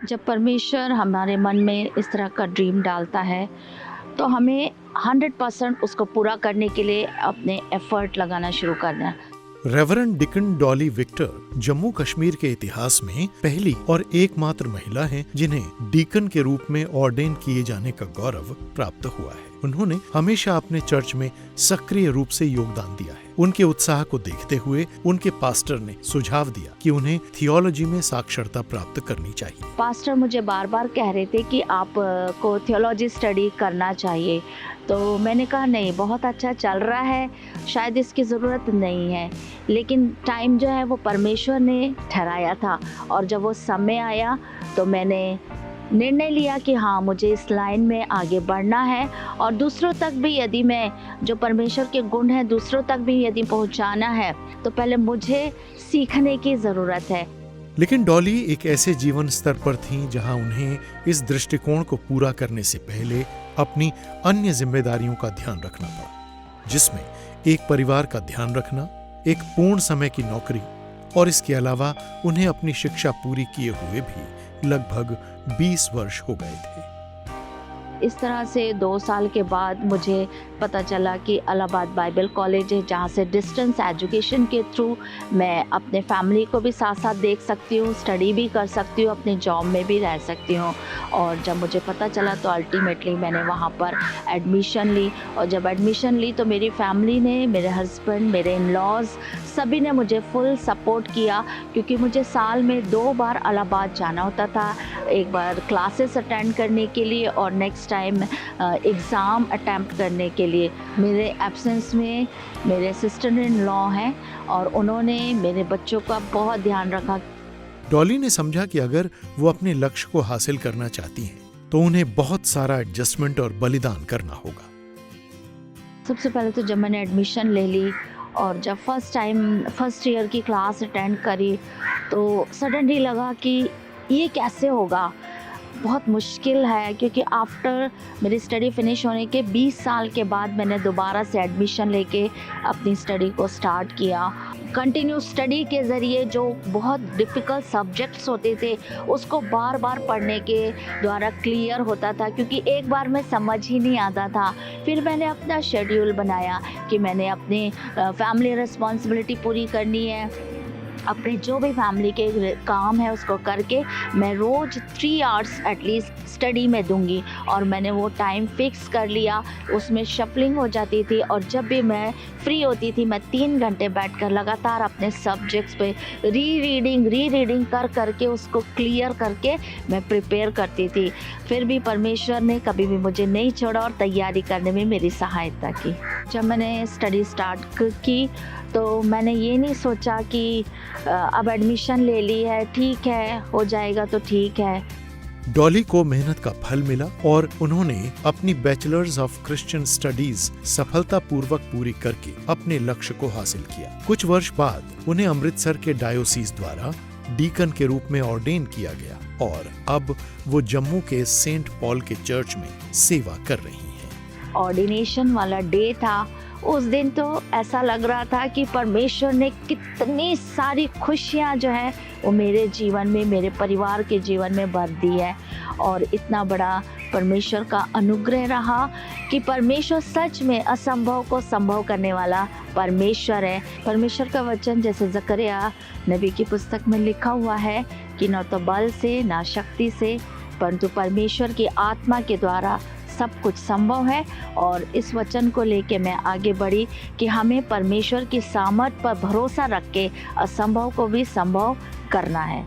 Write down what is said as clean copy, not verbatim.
जब परमेश्वर हमारे मन में इस तरह का ड्रीम डालता है, तो हमें 100% उसको पूरा करने के लिए अपने एफर्ट लगाना शुरू करना। Reverend deacon Dolly Victor Jammu Kashmir के इतिहास में पहली और एकमात्र महिला हैं जिन्हें डीकन के रूप में ऑर्डेन किए जाने का गौरव प्राप्त हुआ है। उन्होंने हमेशा अपने चर्च में सक्रिय रूप से योगदान दिया है। उनके उत्साह को देखते हुए उनके पास्टर ने सुझाव दिया कि उन्हें थियोलॉजी में साक्षरता प्राप्त करनी चाहिए। पास्टर मुझे बार बार कह रहे थे कि आप को थियोलॉजी स्टडी करना चाहिए, तो मैंने कहा नहीं, बहुत अच्छा चल रहा है, शायद इसकी ज़रूरत नहीं है। लेकिन टाइम जो है वो परमेश्वर ने ठहराया था, और जब वो समय आया तो मैंने निर्णय लिया कि हाँ, मुझे इस लाइन में आगे बढ़ना है, और दूसरों तक भी यदि मैं जो परमेश्वर के गुण हैं दूसरों तक भी यदि पहुंचाना है, तो पहले मुझे सीखने की ज़रूरत है। लेकिन डॉली एक ऐसे जीवन स्तर पर थीं जहां उन्हें इस दृष्टिकोण को पूरा करने से पहले अपनी अन्य जिम्मेदारियों का ध्यान रखना पड़ा, जिसमें एक परिवार का ध्यान रखना, एक पूर्ण समय की नौकरी, और इसके अलावा उन्हें अपनी शिक्षा पूरी किए हुए भी लगभग 20 वर्ष हो गए थे। इस तरह से 2 साल के बाद मुझे पता चला कि इलाहाबाद बाइबल कॉलेज है, जहाँ से डिस्टेंस एजुकेशन के थ्रू मैं अपने फैमिली को भी साथ साथ देख सकती हूँ, स्टडी भी कर सकती हूँ, अपने जॉब में भी रह सकती हूँ। और जब मुझे पता चला तो अल्टीमेटली मैंने वहाँ पर एडमिशन ली, और जब एडमिशन ली तो मेरी फैमिली ने, मेरे हस्बैंड, मेरे इन-लॉज़ सभी ने मुझे फुल सपोर्ट किया, क्योंकि मुझे साल में 2 बार इलाहाबाद जाना होता था। एक बार क्लासेस अटेंड करने के लिए और नेक्स्ट टाइम एग्ज़ाम अटेम्प्ट करने के लिए। मेरे एब्सेंस में मेरे सिस्टर इन लॉ हैं, और उन्होंने मेरे बच्चों का बहुत ध्यान रखा। डॉली ने समझा कि अगर वो अपने लक्ष्य को हासिल करना चाहती हैं, तो उन्हें बहुत सारा एडजस्टमेंट और बलिदान करना होगा। सबसे पहले तो जब मैंने एडमिशन ले ली और जब फर्स्ट ईयर की क्लास अटेंड करी, तो सडनली लगा कि ये कैसे होगा, बहुत मुश्किल है, क्योंकि आफ्टर मेरी स्टडी फिनिश होने के 20 साल के बाद मैंने दोबारा से एडमिशन लेके अपनी स्टडी को स्टार्ट किया। कंटिन्यू स्टडी के ज़रिए जो बहुत डिफ़िकल्ट सब्जेक्ट्स होते थे उसको बार बार पढ़ने के द्वारा क्लियर होता था, क्योंकि एक बार में समझ ही नहीं आता था। फिर मैंने अपना शेड्यूल बनाया कि मैंने अपनी फैमिली रिस्पॉन्सिबिलिटी पूरी करनी है, अपने जो भी फैमिली के काम है उसको करके मैं रोज़ 3 आवर्स एटलीस्ट स्टडी में दूंगी, और मैंने वो टाइम फिक्स कर लिया। उसमें शफलिंग हो जाती थी, और जब भी मैं फ्री होती थी मैं 3 घंटे बैठकर लगातार अपने सब्जेक्ट्स पे रीरीडिंग कर करके उसको क्लियर करके मैं प्रिपेयर करती थी। फिर भी परमेश्वर ने कभी भी मुझे नहीं छोड़ा और तैयारी करने में मेरी सहायता की। जब मैंने स्टडी स्टार्ट की तो मैंने ये नहीं सोचा कि अब एडमिशन ले ली है, ठीक है, हो जाएगा तो ठीक है। डॉली को मेहनत का फल मिला और उन्होंने अपनी बैचलर्स ऑफ क्रिश्चियन स्टडीज सफलतापूर्वक पूरी करके अपने लक्ष्य को हासिल किया। कुछ वर्ष बाद उन्हें अमृतसर के डायोसीस द्वारा डीकन के रूप में ऑर्डेन किया गया, और अब वो जम्मू के सेंट पॉल के चर्च में सेवा कर रही हैं। ऑर्डिनेशन वाला डे था, उस दिन तो ऐसा लग रहा था कि परमेश्वर ने कितनी सारी खुशियाँ जो है वो मेरे जीवन में, मेरे परिवार के जीवन में भर दी है। और इतना बड़ा परमेश्वर का अनुग्रह रहा कि परमेश्वर सच में असंभव को संभव करने वाला परमेश्वर है। परमेश्वर का वचन जैसे जकरिया नबी की पुस्तक में लिखा हुआ है कि न तो बल से न शक्ति से, परंतु परमेश्वर की आत्मा के द्वारा सब कुछ संभव है। और इस वचन को लेके मैं आगे बढ़ी कि हमें परमेश्वर की सामर्थ पर भरोसा रख के असंभव को भी संभव करना है।